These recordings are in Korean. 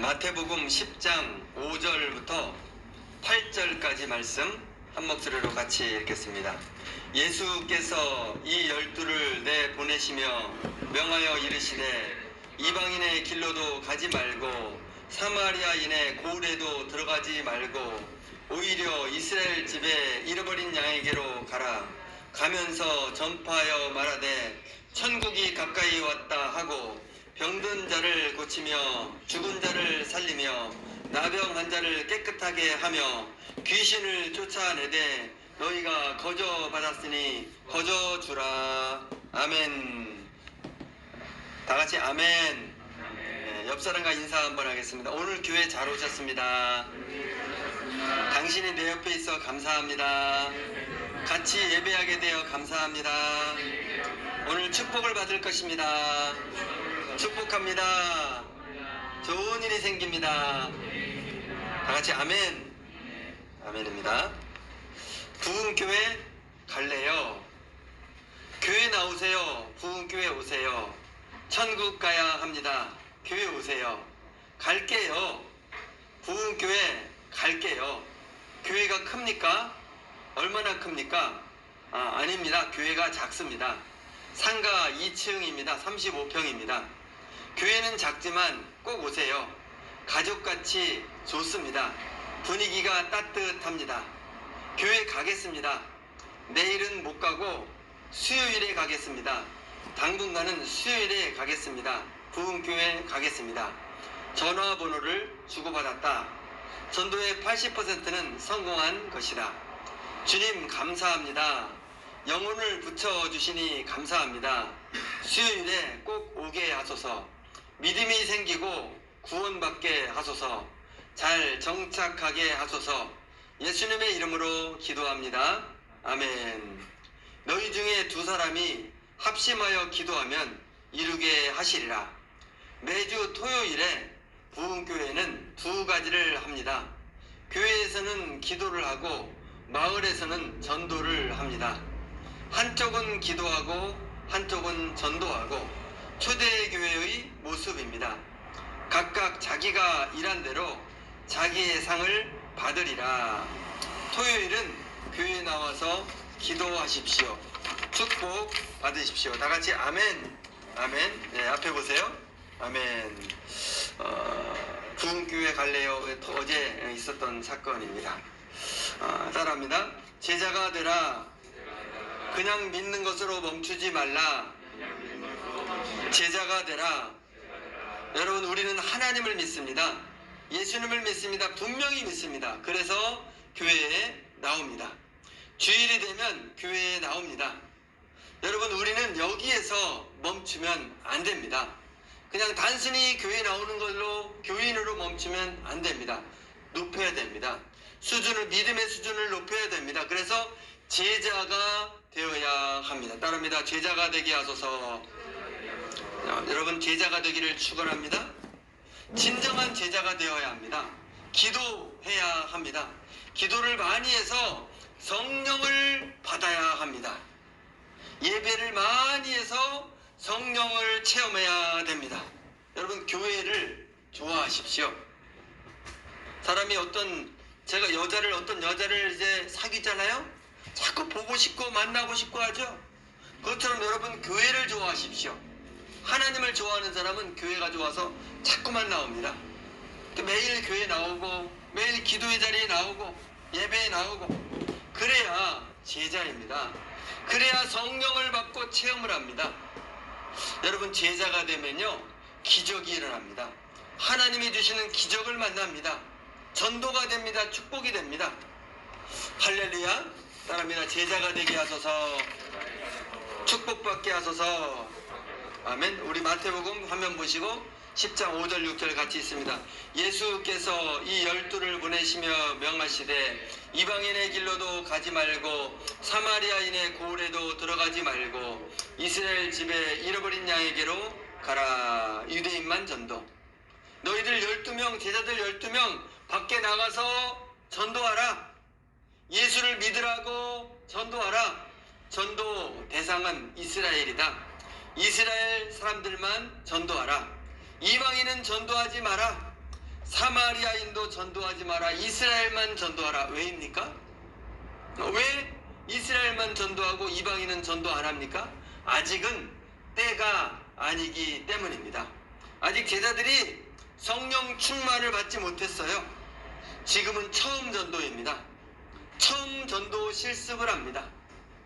마태복음 10장 5절부터 8절까지 말씀 한 목소리로 같이 읽겠습니다. 예수께서 이 12를 내보내시며 명하여 이르시되 이방인의 길로도 가지 말고 사마리아인의 고을에도 들어가지 말고 오히려 이스라엘 집에 잃어버린 양에게로 가라. 가면서 전파하여 말하되 천국이 가까이 왔다 하고 병든 자를 고치며 죽은 자를 살리며 나병 환자를 깨끗하게 하며 귀신을 쫓아내되 너희가 거저 받았으니 거저 주라. 아멘. 다 같이 아멘. 네, 옆 사람과 인사 한번 하겠습니다. 오늘 교회 잘 오셨습니다. 당신이 내 옆에 있어 감사합니다. 같이 예배하게 되어 감사합니다. 오늘 축복을 받을 것입니다. 축복합니다. 좋은 일이 생깁니다. 다 같이 아멘. 아멘입니다. 부흥교회 갈래요? 교회 나오세요. 부흥교회 오세요. 천국 가야 합니다. 교회 오세요. 갈게요. 부흥교회 갈게요. 교회가 큽니까? 얼마나 큽니까? 아닙니다. 교회가 작습니다. 상가 2층입니다. 35평입니다. 교회는 작지만 꼭 오세요. 가족같이 좋습니다. 분위기가 따뜻합니다. 교회 가겠습니다. 내일은 못 가고 수요일에 가겠습니다. 당분간은 수요일에 가겠습니다. 부흥교회 가겠습니다. 전화번호를 주고받았다. 전도의 80%는 성공한 것이다. 주님 감사합니다. 영혼을 붙여주시니 감사합니다. 수요일에 꼭 오게 하소서. 믿음이 생기고 구원받게 하소서. 잘 정착하게 하소서. 예수님의 이름으로 기도합니다. 아멘. 너희 중에 두 사람이 합심하여 기도하면 이루게 하시리라. 매주 토요일에 부흥교회는 두 가지를 합니다. 교회에서는 기도를 하고 마을에서는 전도를 합니다. 한쪽은 기도하고 한쪽은 전도하고 초대교회의 모습입니다. 각각 자기가 일한 대로 자기의 상을 받으리라. 토요일은 교회에 나와서 기도하십시오. 축복 받으십시오. 다 같이 아멘. 아멘. 네, 앞에 보세요. 아멘. 부흥교회 갈래요? 어제 있었던 사건입니다. 따라합니다. 제자가 되라. 그냥 믿는 것으로 멈추지 말라. 제자가 되라. 여러분, 우리는 하나님을 믿습니다. 예수님을 믿습니다. 분명히 믿습니다. 그래서 교회에 나옵니다. 주일이 되면 교회에 나옵니다. 여러분, 우리는 여기에서 멈추면 안 됩니다. 그냥 단순히 교회에 나오는 걸로 교인으로 멈추면 안 됩니다. 높여야 됩니다. 믿음의 수준을 높여야 됩니다. 그래서 제자가 되어야 합니다. 따릅니다. 제자가 되게 하소서. 여러분, 제자가 되기를 축원합니다. 진정한 제자가 되어야 합니다. 기도해야 합니다. 기도를 많이 해서 성령을 받아야 합니다. 예배를 많이 해서 성령을 체험해야 됩니다. 여러분, 교회를 좋아하십시오. 사람이 어떤 여자를 이제 사귀잖아요. 자꾸 보고 싶고 만나고 싶고 하죠. 그것처럼 여러분, 교회를 좋아하십시오. 하나님을 좋아하는 사람은 교회가 좋아서 자꾸만 나옵니다. 매일 교회 나오고 매일 기도의 자리에 나오고 예배에 나오고 그래야 제자입니다. 그래야 성령을 받고 체험을 합니다. 여러분, 제자가 되면요 기적이 일어납니다. 하나님이 주시는 기적을 만납니다. 전도가 됩니다. 축복이 됩니다. 할렐루야. 따라합니다. 제자가 되게 하소서. 축복받게 하소서. 아멘. 우리 마태복음 화면 보시고 10장 5절 6절 같이 있습니다. 예수께서 이 12를 보내시며 명하시되 이방인의 길로도 가지 말고 사마리아인의 고을에도 들어가지 말고 이스라엘 집에 잃어버린 양에게로 가라. 유대인만 전도. 너희들 12명 제자들 12명 밖에 나가서 전도하라. 예수를 믿으라고 전도하라. 전도 대상은 이스라엘이다. 이스라엘 사람들만 전도하라. 이방인은 전도하지 마라. 사마리아인도 전도하지 마라. 이스라엘만 전도하라. 왜입니까? 왜 이스라엘만 전도하고 이방인은 전도 안 합니까? 아직은 때가 아니기 때문입니다. 아직 제자들이 성령 충만을 받지 못했어요. 지금은 처음 전도입니다. 처음 전도 실습을 합니다.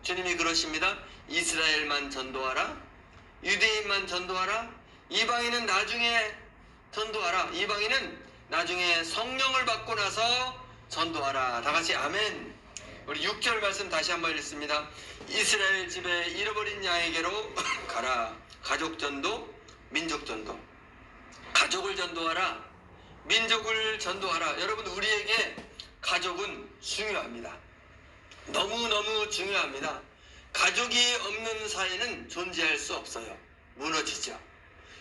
주님이 그러십니다. 이스라엘만 전도하라. 유대인만 전도하라. 이방인은 나중에 전도하라. 이방인은 나중에 성령을 받고 나서 전도하라. 다 같이 아멘. 우리 6절 말씀 다시 한번 읽습니다. 이스라엘 집에 잃어버린 양에게로 가라. 가족 전도, 민족 전도. 가족을 전도하라. 민족을 전도하라. 여러분, 우리에게 가족은 중요합니다. 너무너무 중요합니다. 가족이 없는 사회는 존재할 수 없어요. 무너지죠.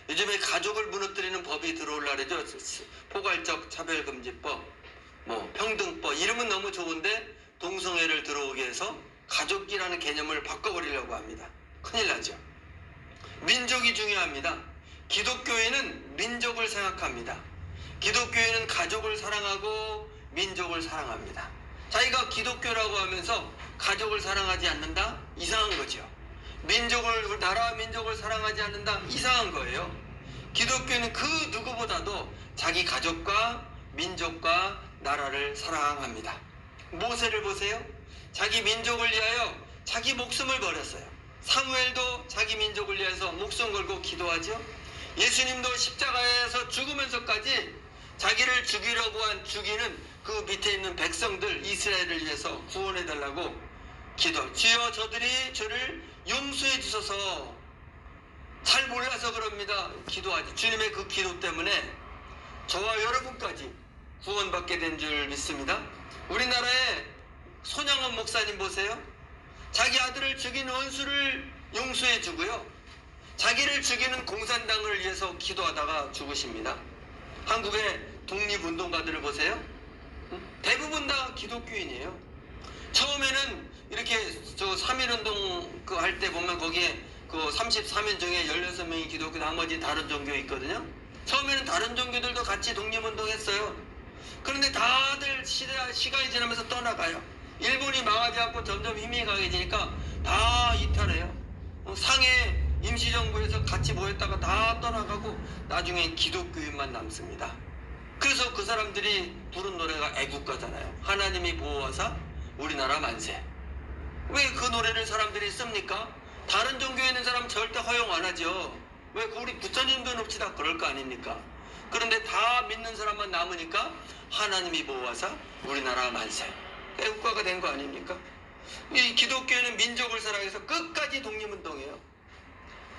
요즘에 가족을 무너뜨리는 법이 들어올라 그러죠. 포괄적 차별금지법, 평등법. 이름은 너무 좋은데 동성애를 들어오게 해서 가족이라는 개념을 바꿔버리려고 합니다. 큰일 나죠. 민족이 중요합니다. 기독교인은 민족을 생각합니다. 기독교인은 가족을 사랑하고 민족을 사랑합니다. 자기가 기독교라고 하면서 가족을 사랑하지 않는다? 이상한 거죠. 나라와 민족을 사랑하지 않는다? 이상한 거예요. 기독교는 그 누구보다도 자기 가족과 민족과 나라를 사랑합니다. 모세를 보세요. 자기 민족을 위하여 자기 목숨을 버렸어요. 사무엘도 자기 민족을 위해서 목숨 걸고 기도하죠. 예수님도 십자가에서 죽으면서까지 자기를 죽이는 그 밑에 있는 백성들 이스라엘을 위해서 구원해달라고 기도. 주여 저들이 저를 용서해 주소서. 잘 몰라서 그럽니다. 기도하지. 주님의 그 기도 때문에 저와 여러분까지 구원받게 된 줄 믿습니다. 우리나라의 손양원 목사님 보세요. 자기 아들을 죽인 원수를 용서해 주고요. 자기를 죽이는 공산당을 위해서 기도하다가 죽으십니다. 한국의 독립운동가들을 보세요. 대부분 다 기독교인이에요. 처음에는 이렇게 3.1운동 할 때 보면 거기에 그 34명 중에 16명이 기독교, 나머지 다른 종교 있거든요. 처음에는 다른 종교들도 같이 독립운동 했어요. 그런데 다들 시간이 지나면서 떠나가요. 일본이 망하지 않고 점점 힘이 강해지니까 다 이탈해요. 상해 임시정부에서 같이 모였다가 다 떠나가고 나중에 기독교인만 남습니다. 그래서 그 사람들이 부른 노래가 애국가잖아요. 하나님이 보호하사 우리나라 만세. 왜 그 노래를 사람들이 씁니까? 다른 종교에 있는 사람 절대 허용 안 하죠. 왜 우리 부처님도 놉시다 그럴 거 아닙니까? 그런데 다 믿는 사람만 남으니까 하나님이 보호하사 우리나라 만세. 애국가가 된 거 아닙니까? 이 기독교는 민족을 사랑해서 끝까지 독립운동해요.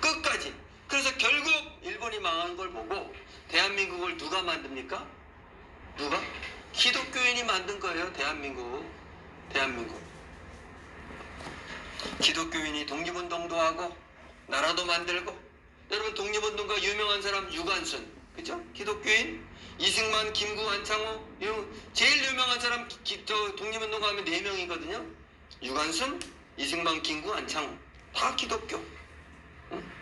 끝까지. 그래서 결국 일본이 망한 걸 보고 대한민국을 누가 만듭니까? 누가? 기독교인이 만든 거예요. 대한민국. 기독교인이 독립운동도 하고 나라도 만들고. 여러분, 독립운동가 유명한 사람 유관순, 그죠? 기독교인. 이승만, 김구, 안창호. 제일 유명한 사람 독립운동가 하면 4명이거든요. 유관순, 이승만, 김구, 안창호. 다 기독교. 응?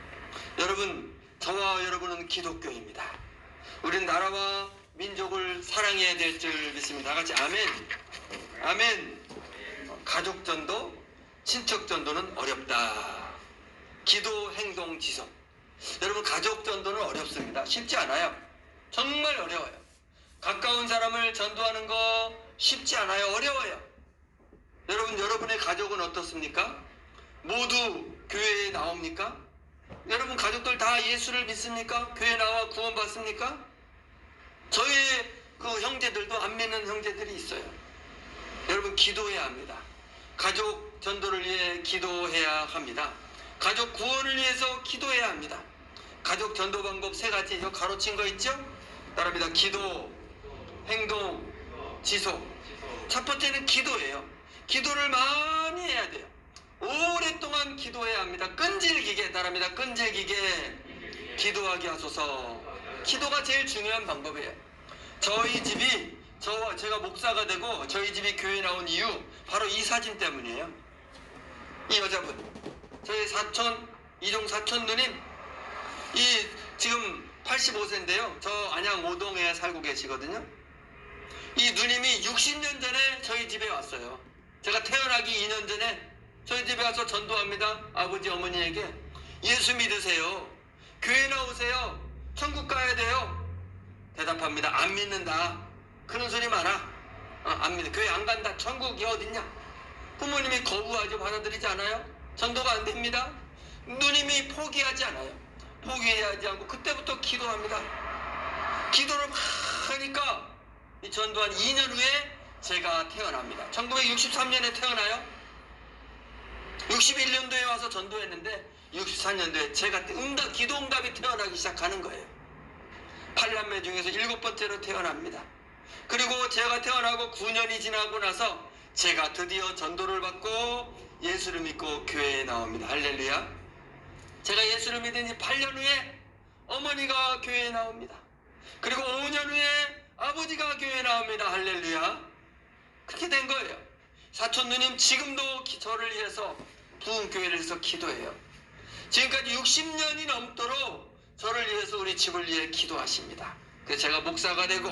여러분, 저와 여러분은 기독교입니다. 우리는 나라와 민족을 사랑해야 될 줄 믿습니다. 다 같이 아멘. 아멘. 가족전도, 친척전도는 어렵다. 기도, 행동, 지속. 여러분, 가족전도는 어렵습니다. 쉽지 않아요. 정말 어려워요. 가까운 사람을 전도하는 거 쉽지 않아요. 어려워요. 여러분, 여러분의 가족은 어떻습니까? 모두 교회에 나옵니까? 여러분 가족들 다 예수를 믿습니까? 교회 나와 구원 받습니까? 저희 그 형제들도 안 믿는 형제들이 있어요. 여러분, 기도해야 합니다. 가족 전도를 위해 기도해야 합니다. 가족 구원을 위해서 기도해야 합니다. 가족 전도 방법 3가지 저 가로친 거 있죠? 따라합니다. 기도, 행동, 지속. 첫 번째는 기도예요. 기도를 많이 해야 돼요. 오랫동안 기도해야 합니다. 끈질기게. 따라합니다. 끈질기게 기도하게 하소서. 기도가 제일 중요한 방법이에요. 저희 집이 제가 목사가 되고 저희 집이 교회 나온 이유 바로 이 사진 때문이에요. 이 여자분, 저희 사촌, 이종 사촌 누님, 이 지금 85세인데요. 저 안양 오동에 살고 계시거든요. 이 누님이 60년 전에 저희 집에 왔어요. 제가 태어나기 2년 전에 저희 집에 와서 전도합니다. 아버지 어머니에게 예수 믿으세요. 교회 나오세요. 천국 가야 돼요. 대답합니다. 안 믿는다. 그런 소리 마라. 안 믿어. 교회 안 간다. 천국이 어딨냐. 부모님이 거부하지 받아들이지 않아요. 전도가 안 됩니다. 누님이 포기하지 않아요. 포기하지 않고 그때부터 기도합니다. 기도를 막 하니까 이 전도한 2년 후에 제가 태어납니다. 1963년에 태어나요. 61년도에 와서 전도했는데 64년도에 제가 기도 응답이 태어나기 시작하는 거예요. 8남매 중에서 7번째로 태어납니다. 그리고 제가 태어나고 9년이 지나고 나서 제가 드디어 전도를 받고 예수를 믿고 교회에 나옵니다. 할렐루야. 제가 예수를 믿은 지 8년 후에 어머니가 교회에 나옵니다. 그리고 5년 후에 아버지가 교회에 나옵니다. 할렐루야. 그렇게 된 거예요. 사촌 누님 지금도 저를 위해서 부흥교회를 해서 기도해요. 지금까지 60년이 넘도록 저를 위해서 우리 집을 위해 기도하십니다. 그래서 제가 목사가 되고,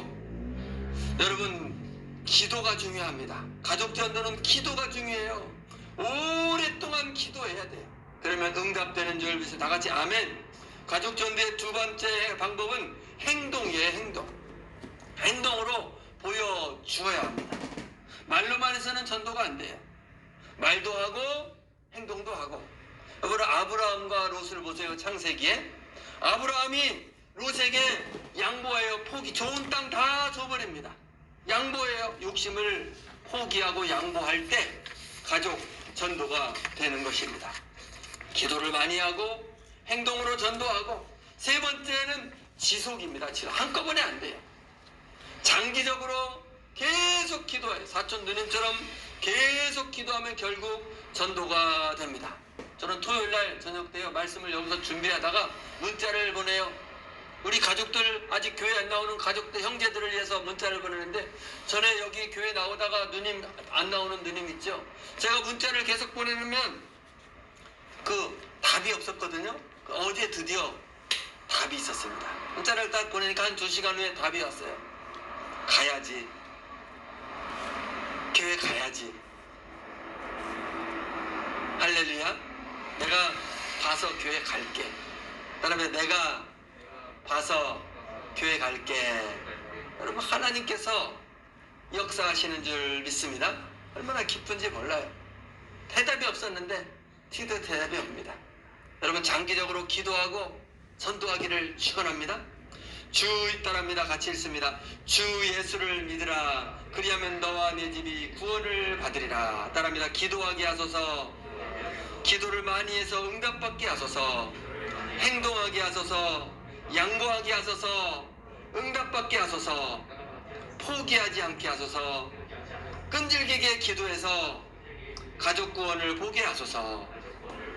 여러분 기도가 중요합니다. 가족 전도는 기도가 중요해요. 오랫동안 기도해야 돼요. 그러면 응답되는 줄 믿으세요. 다 같이 아멘. 가족 전도의 두 번째 방법은 행동이에요. 행동으로 보여주어야 합니다. 말로만 해서는 전도가 안 돼요. 말도 하고 행동도 하고. 여러분 아브라함과 롯을 보세요. 창세기에 아브라함이 롯에게 양보해요. 좋은 땅 다 줘버립니다. 양보해요. 욕심을 포기하고 양보할 때 가족 전도가 되는 것입니다. 기도를 많이 하고 행동으로 전도하고, 세 번째는 지속입니다. 한꺼번에 안 돼요. 장기적으로 계속 기도해요. 사촌 누님처럼 계속 기도하면 결국 전도가 됩니다. 저는 토요일날 저녁 때요 말씀을 여기서 준비하다가 문자를 보내요. 우리 가족들, 아직 교회 안 나오는 가족들, 형제들을 위해서 문자를 보내는데, 전에 여기 교회 나오다가 누님 안 나오는 누님 있죠. 제가 문자를 계속 보내면 답이 없었거든요. 어제 드디어 답이 있었습니다. 문자를 딱 보내니까 한 2시간 후에 답이 왔어요. 가야지. 교회 가야지. 할렐루야. 내가 봐서 교회 갈게. 그다음에 내가 봐서 교회 갈게. 여러분 하나님께서 역사하시는 줄 믿습니다. 얼마나 기쁜지 몰라요. 대답이 없었는데 뒤도 대답이 옵니다. 여러분 장기적으로 기도하고 전도하기를 축원합니다. 주 따라합니다. 같이 읽습니다. 주 예수를 믿으라. 그리하면 너와 네 집이 구원을 받으리라. 따라합니다. 기도하게 하소서. 기도를 많이 해서 응답받게 하소서. 행동하게 하소서. 양보하게 하소서. 응답받게 하소서. 포기하지 않게 하소서. 끈질기게 기도해서 가족 구원을 보게 하소서.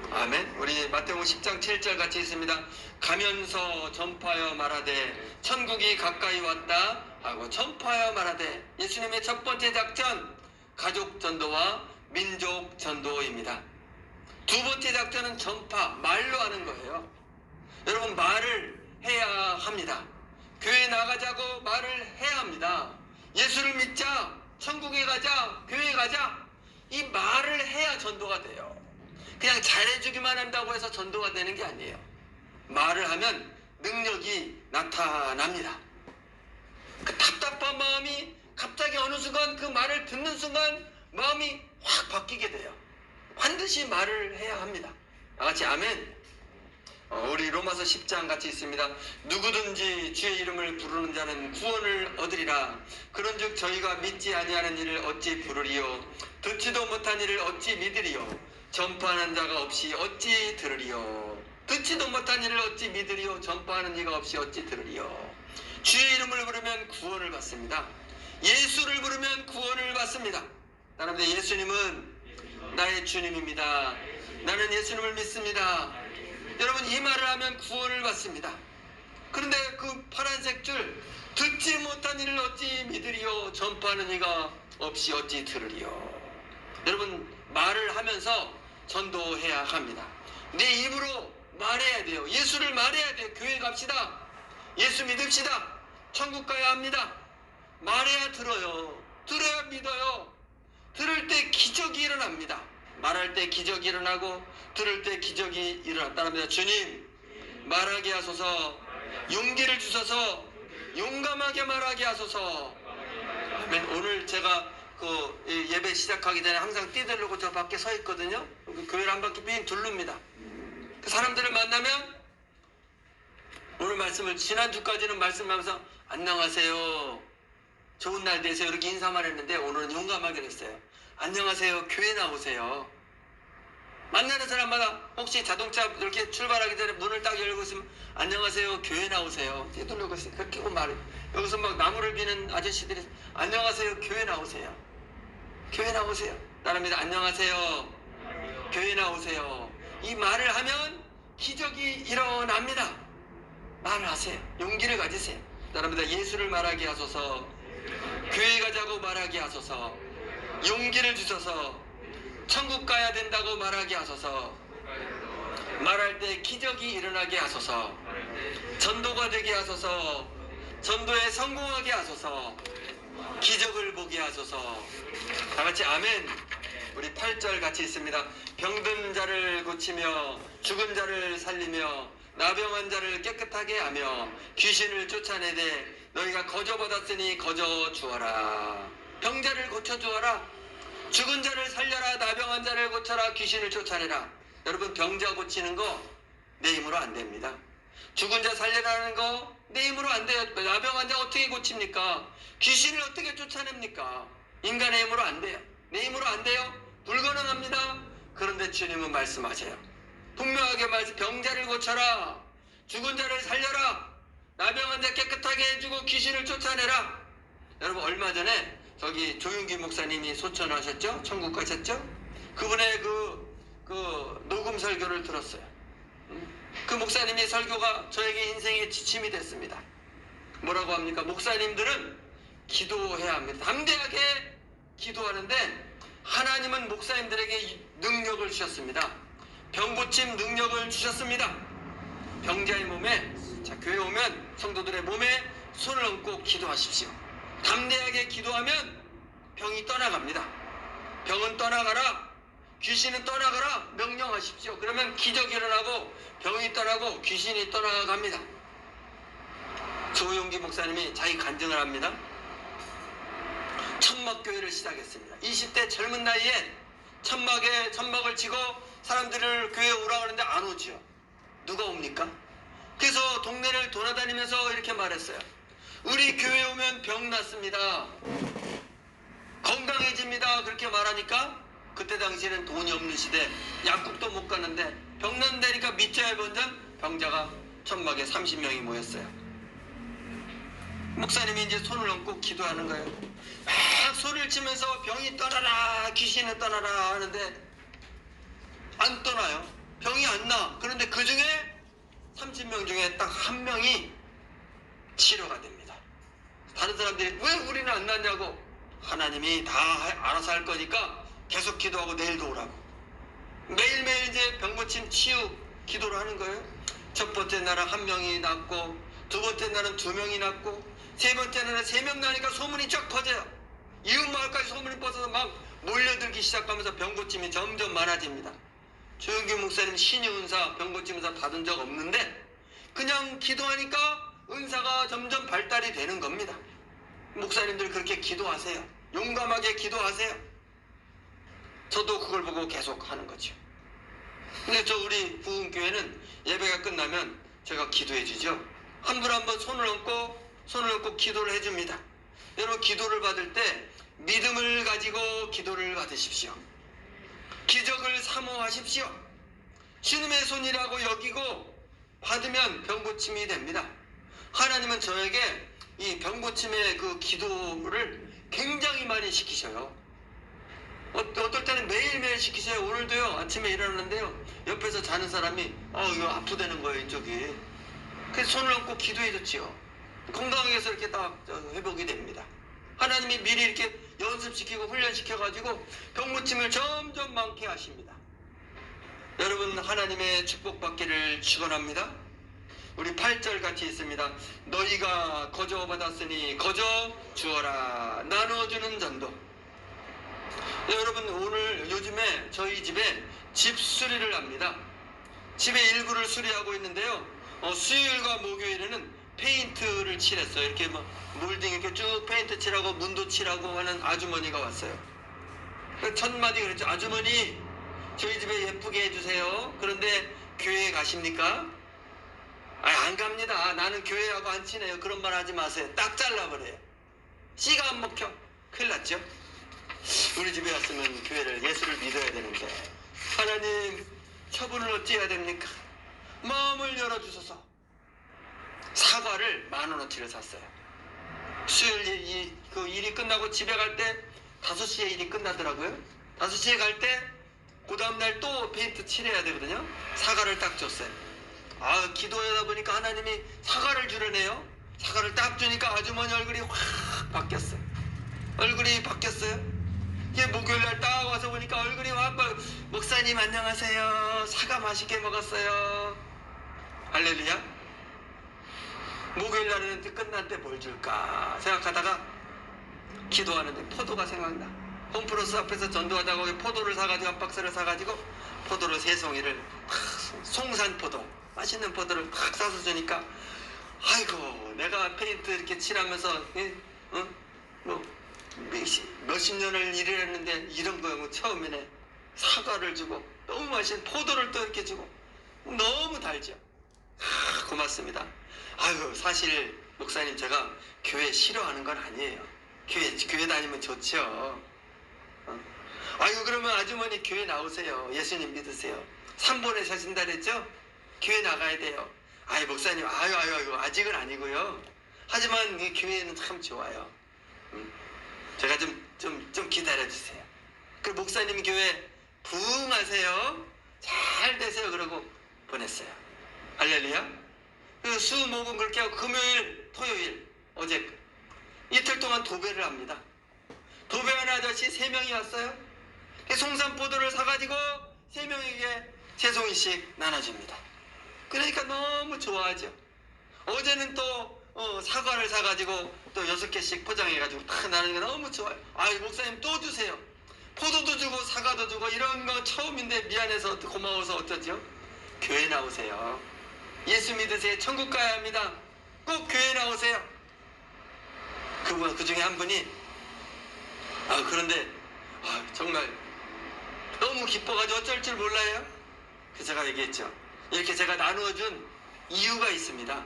아멘. 우리 마태복음 10장 7절 같이 있습니다. 가면서 전파하여 말하되 천국이 가까이 왔다 하고 전파하여 말하되. 예수님의 첫 번째 작전, 가족 전도와 민족 전도입니다. 두 번째 작전은 전파, 말로 하는 거예요. 여러분 말을 해야 합니다. 교회 나가자고 말을 해야 합니다. 예수를 믿자, 천국에 가자, 교회 가자, 이 말을 해야 전도가 돼요. 그냥 잘해주기만 한다고 해서 전도가 되는 게 아니에요. 말을 하면 능력이 나타납니다. 그 답답한 마음이 갑자기 어느 순간 그 말을 듣는 순간 마음이 확 바뀌게 돼요. 반드시 말을 해야 합니다. 다같이 아멘. 우리 로마서 10장 같이 있습니다. 누구든지 주의 이름을 부르는 자는 구원을 얻으리라. 그런즉 저희가 믿지 아니하는 일을 어찌 부르리요. 듣지도 못한 일을 어찌 믿으리요. 전파하는 자가 없이 어찌 들으리요. 듣지도 못한 일을 어찌 믿으리요. 전파하는 이가 없이 어찌 들으리요. 주의 이름을 부르면 구원을 받습니다. 예수를 부르면 구원을 받습니다. 여러분들 예수님은 나의 주님입니다. 나는 예수님을 믿습니다. 여러분 이 말을 하면 구원을 받습니다. 그런데 그 파란색 줄, 듣지 못한 일을 어찌 믿으리요. 전파하는 이가 없이 어찌 들으리요. 여러분 말을 하면서 전도해야 합니다. 내 입으로 말해야 돼요. 예수를 말해야 돼요. 교회 갑시다. 예수 믿읍시다. 천국 가야 합니다. 말해야 들어요. 들어야 믿어요. 들을 때 기적이 일어납니다. 말할 때 기적이 일어나고 들을 때 기적이 일어났다랍니다. 주님 말하게 하소서, 용기를 주셔서 용감하게 말하게 하소서. 아멘. 오늘 제가 그 예배 시작하기 전에 항상 뛰들르고 저 밖에 서 있거든요. 교회를 한 바퀴 삥 둘릅니다. 그 사람들을 만나면 오늘 말씀을 지난주까지는 말씀하면서 안녕하세요, 좋은 날 되세요 이렇게 인사만 했는데 오늘은 용감하게 했어요. 안녕하세요, 교회 나오세요. 만나는 사람마다 혹시 자동차 이렇게 출발하기 전에 문을 딱 열고 있으면 안녕하세요, 교회 나오세요. 뛰돌리고 있어요. 그렇게 말해. 여기서 막 나무를 비는 아저씨들이 안녕하세요, 교회 나오세요. 교회 나오세요. 따릅니다. 안녕하세요, 교회 나오세요. 이 말을 하면 기적이 일어납니다. 말을 하세요. 용기를 가지세요. 따릅니다. 예수를 말하게 하소서, 교회 가자고 말하게 하소서, 용기를 주셔서 천국 가야 된다고 말하게 하소서, 말할 때 기적이 일어나게 하소서, 전도가 되게 하소서, 전도에 성공하게 하소서, 기적을 보게 하소서. 다 같이 아멘. 우리 8절 같이 있습니다. 병든 자를 고치며 죽은 자를 살리며 나병한 자를 깨끗하게 하며 귀신을 쫓아내되 너희가 거저받았으니 거저 주어라. 병자를 고쳐 주어라. 죽은 자를 살려라. 나병한 자를 고쳐라. 귀신을 쫓아내라. 여러분, 병자 고치는 거 내 힘으로 안 됩니다. 죽은 자 살려라는 거 내 힘으로 안 돼요. 나병한 자 어떻게 고칩니까? 귀신을 어떻게 쫓아냅니까? 인간의 힘으로 안 돼요. 내 힘으로 안 돼요. 불가능합니다. 그런데 주님은 말씀하세요. 분명하게 병자를 고쳐라. 죽은 자를 살려라. 나병한 자 깨끗하게 해주고 귀신을 쫓아내라. 여러분, 얼마 전에 저기 조윤기 목사님이 소천하셨죠? 천국 가셨죠? 그분의 그 녹음 설교를 들었어요. 그 목사님의 설교가 저에게 인생의 지침이 됐습니다. 뭐라고 합니까? 목사님들은 기도해야 합니다. 담대하게 기도하는데 하나님은 목사님들에게 능력을 주셨습니다. 병 고침 능력을 주셨습니다. 병자의 몸에, 자, 교회 오면 성도들의 몸에 손을 얹고 기도하십시오. 담대하게 기도하면 병이 떠나갑니다. 병은 떠나가라, 귀신은 떠나가라 명령하십시오. 그러면 기적이 일어나고 병이 떠나고 귀신이 떠나갑니다. 조용기 목사님이 자기 간증을 합니다. 천막교회를 시작했습니다. 20대 젊은 나이에 천막을 치고 사람들을 교회에 오라고 하는데 안 오지요. 누가 옵니까? 그래서 동네를 돌아다니면서 이렇게 말했어요. 우리 교회 오면 병 낫습니다. 건강해집니다. 그렇게 말하니까 그때 당시에는 돈이 없는 시대, 약국도 못 가는데 병 난다니까 믿져야 본전 병자가 천막에 30명이 모였어요. 목사님이 이제 손을 얹고 기도하는 거예요. 막 소리를 치면서 병이 떠나라, 귀신은 떠나라 하는데 안 떠나요. 병이 안 나. 그런데 그 중에 30명 중에 딱 한 명이 치료가 됩니다. 다른 사람들이 왜 우리는 안 낫냐고, 하나님이 다 알아서 할 거니까 계속 기도하고 내일도 오라고. 매일매일 이제 병 고침 치유 기도를 하는 거예요. 첫 번째 날은 한 명이 낫고, 두 번째 날은 2명이 낫고, 세 번째 날은 3명 나니까 소문이 쫙 퍼져요. 이웃마을까지 소문이 퍼져서 막 몰려들기 시작하면서 병 고침이 점점 많아집니다. 조영규 목사님 신의 은사, 병 고침 은사 받은 적 없는데 그냥 기도하니까 은사가 점점 발달이 되는 겁니다. 목사님들 그렇게 기도하세요. 용감하게 기도하세요. 저도 그걸 보고 계속 하는 거죠. 근데 우리 부흥교회는 예배가 끝나면 제가 기도해 주죠. 한 분 한 분 손을 얹고 기도를 해줍니다. 여러분, 기도를 받을 때 믿음을 가지고 기도를 받으십시오. 기적을 사모하십시오. 주님의 손이라고 여기고 받으면 병고침이 됩니다. 하나님은 저에게 이 병고침의 그 기도를 굉장히 많이 시키셔요. 어떨 때는 매일매일 시키세요. 오늘도요, 아침에 일어났는데요, 옆에서 자는 사람이 이거 아프다는 거예요, 이쪽이. 그래서 손을 얹고 기도해 줬지요. 건강하게 해서 이렇게 딱 회복이 됩니다. 하나님이 미리 이렇게 연습시키고 훈련시켜가지고 병고침을 점점 많게 하십니다. 여러분, 하나님의 축복받기를 축원합니다. 우리 8절 같이 있습니다. 너희가 거저 받았으니 거저 주어라. 나누어주는 전도. 네, 여러분 오늘 요즘에 저희 집에 집 수리를 합니다. 집의 일부를 수리하고 있는데요. 수요일과 목요일에는 페인트를 칠했어요. 이렇게 뭐 몰딩 이렇게 쭉 페인트 칠하고 문도 칠하고 하는 아주머니가 왔어요. 첫 마디 그랬죠. 아주머니 저희 집에 예쁘게 해주세요. 그런데 교회에 가십니까? 안 갑니다. 나는 교회하고 안 친해요. 그런 말 하지 마세요. 딱 잘라버려요. 씨가 안 먹혀. 큰일 났죠. 우리 집에 왔으면 교회를 예수를 믿어야 되는데 하나님 처분을 어찌해야 됩니까? 마음을 열어주소서. 사과를 10,000원어치를 샀어요. 수요일 그 일이 끝나고 집에 갈 때 5시에 일이 끝나더라고요. 5시에 갈 때 그 다음날 또 페인트 칠해야 되거든요. 사과를 딱 줬어요. 기도하다 보니까 하나님이 사과를 주려네요. 사과를 딱 주니까 아주머니 얼굴이 확 바뀌었어요. 얼굴이 바뀌었어요. 이게 목요일날 딱 와서 보니까 얼굴이 확 목사님 안녕하세요. 사과 맛있게 먹었어요. 할렐루야. 목요일날은 끝날 때 뭘 줄까 생각하다가 기도하는데 포도가 생각나. 홈플러스 앞에서 전도하다가 포도를 사가지고 한 박스를 사가지고 포도를 3송이를 송산포도 맛있는 포도를 탁 사서 주니까 아이고 내가 페인트 이렇게 칠하면서 몇십 년을 일을 했는데 이런 거 처음이네. 사과를 주고 너무 맛있는 포도를 또 이렇게 주고 너무 달죠. 고맙습니다. 사실 목사님 제가 교회 싫어하는 건 아니에요. 교회 다니면 좋죠. 그러면 아주머니 교회 나오세요. 예수님 믿으세요. 3번에 사신다 그랬죠? 교회 나가야 돼요. 목사님 아직은 아니고요. 하지만 이 교회는 참 좋아요. 제가 좀 기다려주세요. 그 목사님 교회 부흥하세요. 잘 되세요. 그러고 보냈어요. 할렐루야. 그 수, 목은 그렇게 하고 금요일, 토요일, 어제 이틀 동안 도배를 합니다. 도배하는 아저씨 3명이 왔어요. 송산포도를 사가지고 3명에게 3송이씩 나눠줍니다. 그러니까 너무 좋아하죠. 어제는 또 사과를 사가지고 또 6개씩 포장해가지고 다 나누니까 너무 좋아요. 목사님 또 주세요. 포도도 주고 사과도 주고 이런 거 처음인데 미안해서 고마워서 어쩌죠? 교회 나오세요. 예수 믿으세요. 천국 가야 합니다. 꼭 교회 나오세요. 그 중에 한 분이 그런데 정말 너무 기뻐가지고 어쩔 줄 몰라요. 그래서 제가 얘기했죠. 이렇게 제가 나누어준 이유가 있습니다.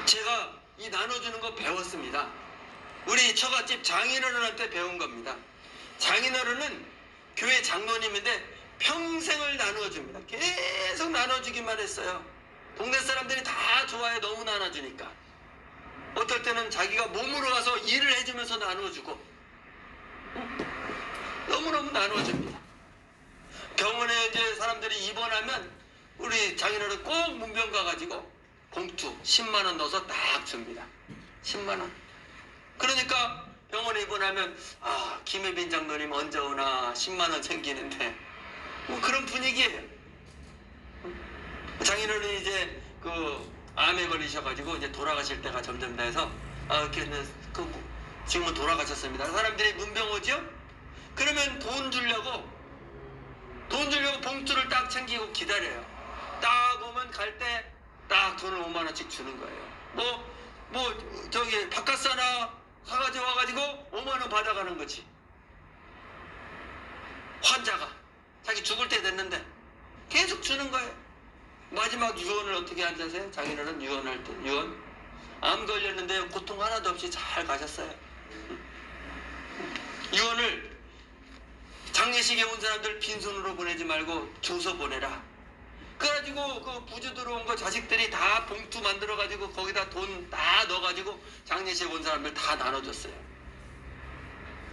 제가 이 나눠주는 거 배웠습니다. 우리 처갓집 장인어른한테 배운 겁니다. 장인어른은 교회 장로님인데 평생을 나누어줍니다. 계속 나눠주기만 했어요. 동네 사람들이 다 좋아해. 너무 나눠주니까. 어떨 때는 자기가 몸으로 와서 일을 해주면서 나누어주고 너무너무 나누어줍니다. 병원에 이제 사람들이 입원하면 우리 장인어른 꼭 문병 가가지고 봉투 10만원 넣어서 딱 줍니다. 10만원. 그러니까 병원에 입원하면 김혜빈 장로님 언제 오나 10만원 챙기는데 그런 분위기예요. 장인어른이 이제 암에 걸리셔가지고 이제 돌아가실 때가 점점 돼서 지금은 돌아가셨습니다. 사람들이 문병 오죠? 그러면 돈 주려고 봉투를 딱 챙기고 기다려요. 딱 오면 갈 때 딱 돈을 5만원씩 주는 거예요. 저기 바카스 하나 사가지고 와가지고 5만원 받아가는 거지. 환자가 자기 죽을 때 됐는데 계속 주는 거예요. 마지막 유언을 어떻게 하셨어요? 장인어른 유언할 때 암 걸렸는데 고통 하나도 없이 잘 가셨어요. 유언을 장례식에 온 사람들 빈손으로 보내지 말고 줘서 보내라. 그래가지고 그 부주 들어온 거 자식들이 다 봉투 만들어가지고 거기다 돈 다 넣어가지고 장례식에 온 사람들 다 나눠줬어요.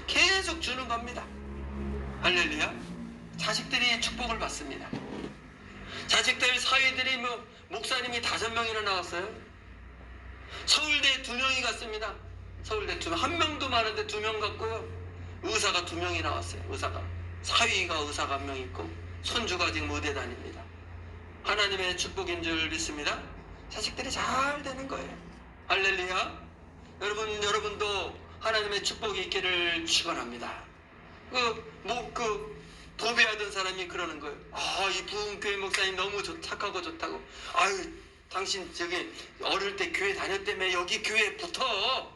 계속 주는 겁니다. 할렐루야. 자식들이 축복을 받습니다. 자식들 사위들이 목사님이 5명이나 나왔어요. 서울대 2명이 갔습니다. 서울대 2명. 1명도 많은데 2명 갔고요. 의사가 2명이 나왔어요. 사위가 의사가 1명 있고 손주가 지금 의대 다닙니다. 하나님의 축복인 줄 믿습니다. 자식들이 잘 되는 거예요. 할렐루야. 여러분도 하나님의 축복이 있기를 축원합니다. 도배하던 사람이 그러는 거예요. 이 부흥교회 목사님 너무 착하고 좋다고. 아유, 당신 저기 어릴 때 교회 다녔다며 여기 교회에 붙어.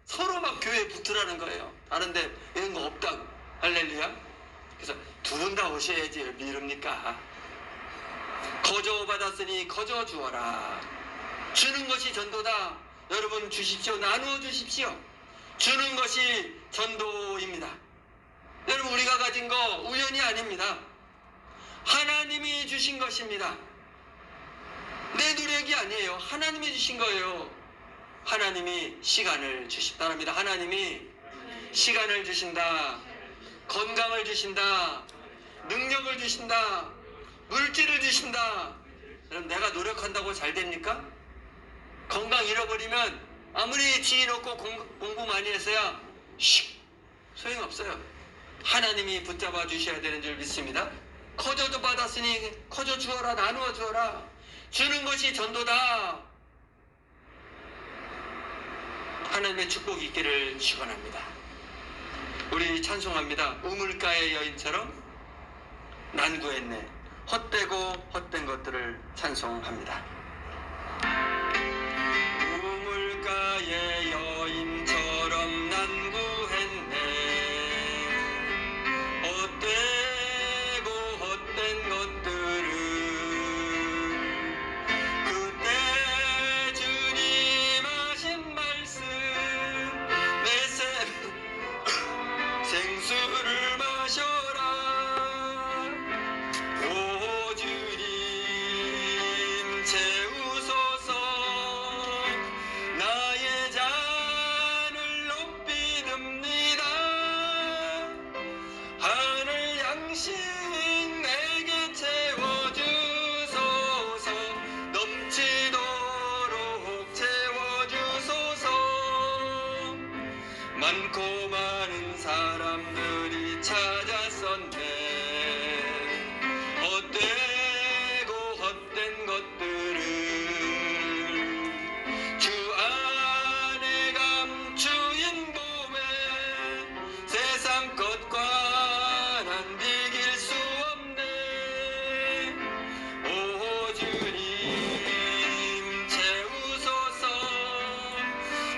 서로 막 교회에 붙으라는 거예요. 다른데 이런 거 없다고. 할렐루야. 그래서 두 분 다 오셔야지 미릅니까? 거저 받았으니 거저 주어라. 주는 것이 전도다. 여러분 주십시오. 나누어 주십시오. 주는 것이 전도입니다. 여러분 우리가 가진 거 우연이 아닙니다. 하나님이 주신 것입니다. 내 노력이 아니에요. 하나님이 주신 거예요. 하나님이 시간을 주신다랍니다. 하나님이 시간을 주신다. 건강을 주신다. 능력을 주신다. 물질을 주신다. 그럼 내가 노력한다고 잘 됩니까? 건강 잃어버리면 아무리 지혜 놓고 공부 많이 했어야 소용없어요. 하나님이 붙잡아 주셔야 되는 줄 믿습니다. 거저도 받았으니 거저 주어라. 나누어 주어라. 주는 것이 전도다. 하나님의 축복이 있기를 축원합니다. 우리 찬송합니다. 우물가의 여인처럼 난구했네. 헛되고 헛된 것들을 찬송합니다. 우물가의 여인처럼 난구했네. 헛되고 헛된 것들을 그때 주님 하신 말씀 내 생수를 마셔라. 오 주님 채우소서. 나의 잔을 높이 듭니다. 하늘 양식 내게 채워주소서. 넘치도록 채워주소서. 많고 많은 사람들이 찾았었네. 헛되고 헛된 것들을 주 안에 감추인 봄에 세상 것과 난 비길 수 없네. 오 주님 채우소서.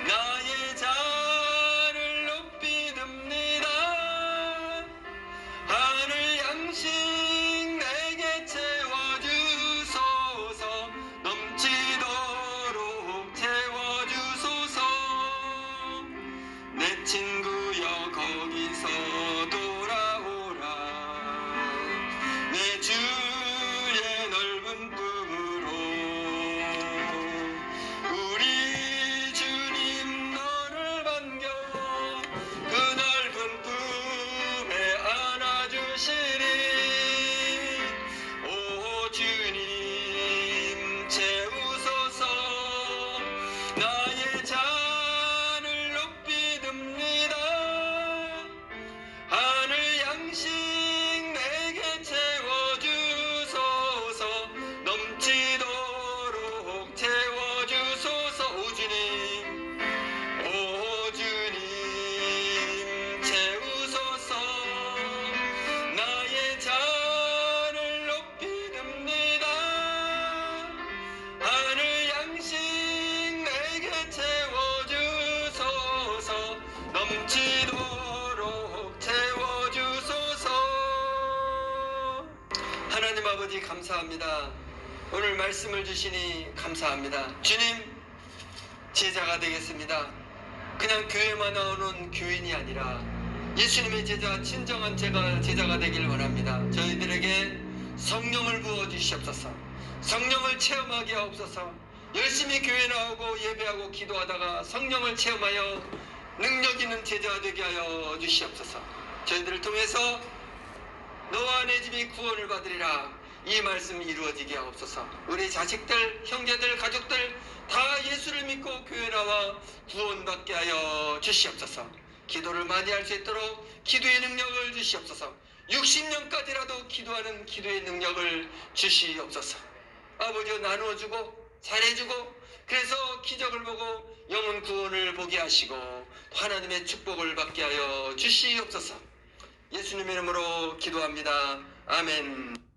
나의 잔을 높이 듭니다. 하늘 양식 내게 채워주소서. 넘치도록 채워주소서. 내 친구여 거기서 돌아오라. 내 주의 넓은 품으로. 우리 주님 너를 반겨 그 넓은 품에 안아주시리. 오 주님 채우소서. 나의 잔을 높이 듭니다. 하늘 양식 내게 채워주소서. 넘치도록 채워주소서. 오 주님 채우소서. 나의 잔을 높이 듭니다. 하늘 양식 내게 채워주소서. 넘치도록 채워주소서. 하나님 아버지 감사합니다. 오늘 말씀을 주시니 감사합니다. 주님 제자가 되겠습니다. 그냥 교회만 나오는 교인이 아니라 예수님의 제자, 진정한 제자가 되길 원합니다. 저희들에게 성령을 부어주시옵소서. 성령을 체험하게 하옵소서. 열심히 교회 나오고 예배하고 기도하다가 성령을 체험하여 능력 있는 제자가 되게 하여 주시옵소서. 저희들을 통해서 너와 내 집이 구원을 받으리라. 이 말씀이 이루어지게 하옵소서. 우리 자식들, 형제들, 가족들 다 예수를 믿고 교회 나와 구원받게 하여 주시옵소서. 기도를 많이 할 수 있도록 기도의 능력을 주시옵소서. 60년까지라도 기도하는 기도의 능력을 주시옵소서. 아버지가 나누어주고 잘해주고 그래서 기적을 보고 영혼 구원을 보게 하시고 하나님의 축복을 받게 하여 주시옵소서. 예수님의 이름으로 기도합니다. 아멘.